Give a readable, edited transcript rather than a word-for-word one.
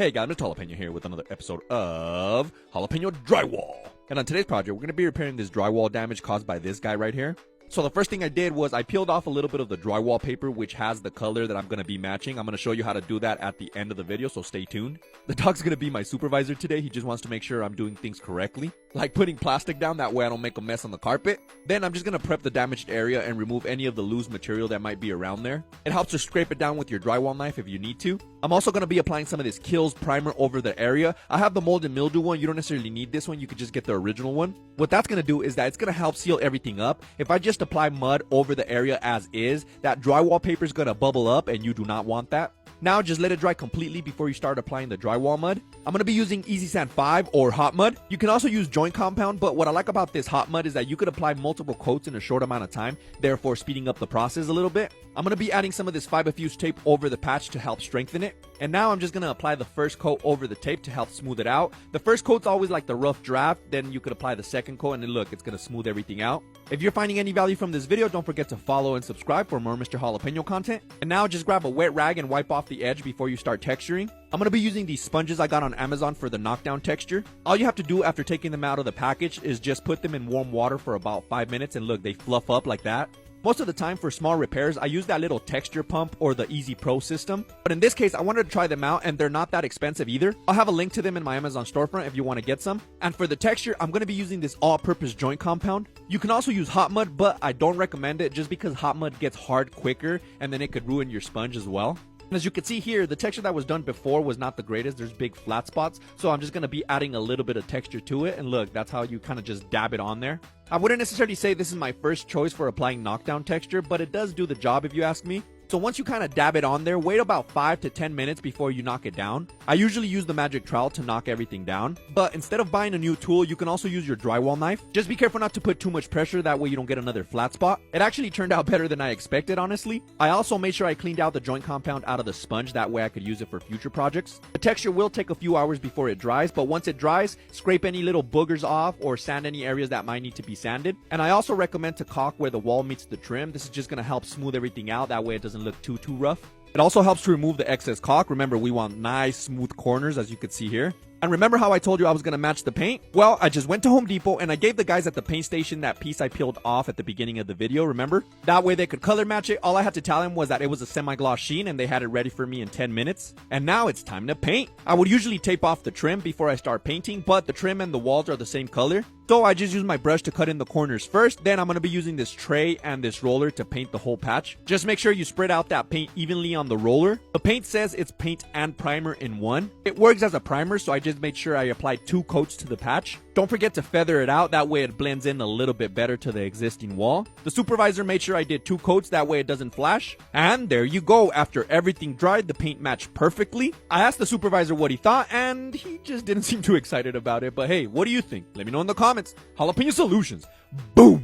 Hey guys, Mr. Jalapeno here with another episode of Jalapeno Drywall. And on today's project, we're going to be repairing this drywall damage caused by this guy right here. So the first thing I did was I peeled off a little bit of the drywall paper, which has the color that I'm going to be matching. I'm going to show you how to do that at the end of the video, so stay tuned. The dog's going to be my supervisor today. He just wants to make sure I'm doing things correctly, like putting plastic down, that way I don't make a mess on the carpet. Then I'm just going to prep the damaged area and remove any of the loose material that might be around there. It helps to scrape it down with your drywall knife if you need to. I'm also going to be applying some of this Kills primer over the area. I have the mold and mildew one. You don't necessarily need this one. You could just get the original one. What that's going to do is that it's going to help seal everything up. If I just apply mud over the area as is, that drywall paper is going to bubble up and you do not want that. Now just let it dry completely before you start applying the drywall mud. I'm going to be using Easy Sand 5 or hot mud. You can also use joint compound, but what I like about this hot mud is that you could apply multiple coats in a short amount of time, therefore speeding up the process a little bit. I'm going to be adding some of this fiber fuse tape over the patch to help strengthen it. And now I'm just going to apply the first coat over the tape to help smooth it out. The first coat's always like the rough draft, then you could apply the second coat and then look, it's going to smooth everything out. If you're finding any value from this video, don't forget to follow and subscribe for more Mr. Jalapeno content. And now just grab a wet rag and wipe off the edge before you start texturing. I'm going to be using these sponges I got on Amazon for the knockdown texture. All you have to do after taking them out of the package is just put them in warm water for about 5 minutes and look, they fluff up like that. Most of the time for small repairs, I use that little texture pump or the Easy Pro system. But in this case, I wanted to try them out and they're not that expensive either. I'll have a link to them in my Amazon storefront if you want to get some. And for the texture, I'm going to be using this all-purpose joint compound. You can also use hot mud, but I don't recommend it just because hot mud gets hard quicker and then it could ruin your sponge as well. And as you can see here, the texture that was done before was not the greatest. There's big flat spots. So I'm just going to be adding a little bit of texture to it. And look, that's how you kind of just dab it on there. I wouldn't necessarily say this is my first choice for applying knockdown texture, but it does do the job if you ask me. So once you kind of dab it on there, wait about 5 to 10 minutes before you knock it down. I usually use the magic trowel to knock everything down, but instead of buying a new tool, you can also use your drywall knife. Just be careful not to put too much pressure, that way you don't get another flat spot. It actually turned out better than I expected, honestly. I also made sure I cleaned out the joint compound out of the sponge, that way I could use it for future projects. The texture will take a few hours before it dries, but once it dries, scrape any little boogers off or sand any areas that might need to be sanded. And I also recommend to caulk where the wall meets the trim. This is just going to help smooth everything out, that way it doesn't look too rough. It also helps to remove the excess caulk. Remember, we want nice smooth corners, as you can see here. And remember how I told you I was going to match the paint? Well, I just went to Home Depot and I gave the guys at the paint station that piece I peeled off at the beginning of the video, remember? That way they could color match it. All I had to tell them was that it was a semi-gloss sheen and they had it ready for me in 10 minutes. And now it's time to paint. I would usually tape off the trim before I start painting, but the trim and the walls are the same color. So I just use my brush to cut in the corners first. Then I'm going to be using this tray and this roller to paint the whole patch. Just make sure you spread out that paint evenly on the roller. The paint says it's paint and primer in one. It works as a primer, so I just made sure I applied 2 coats to the patch. Don't forget to feather it out, that way it blends in a little bit better to the existing wall. The supervisor made sure I did 2 coats, that way it doesn't flash. And there you go, after everything dried, the paint matched perfectly. I asked the supervisor what he thought and he just didn't seem too excited about it, but hey, what do you think? Let me know in the comments. Jalapeno Solutions. Boom!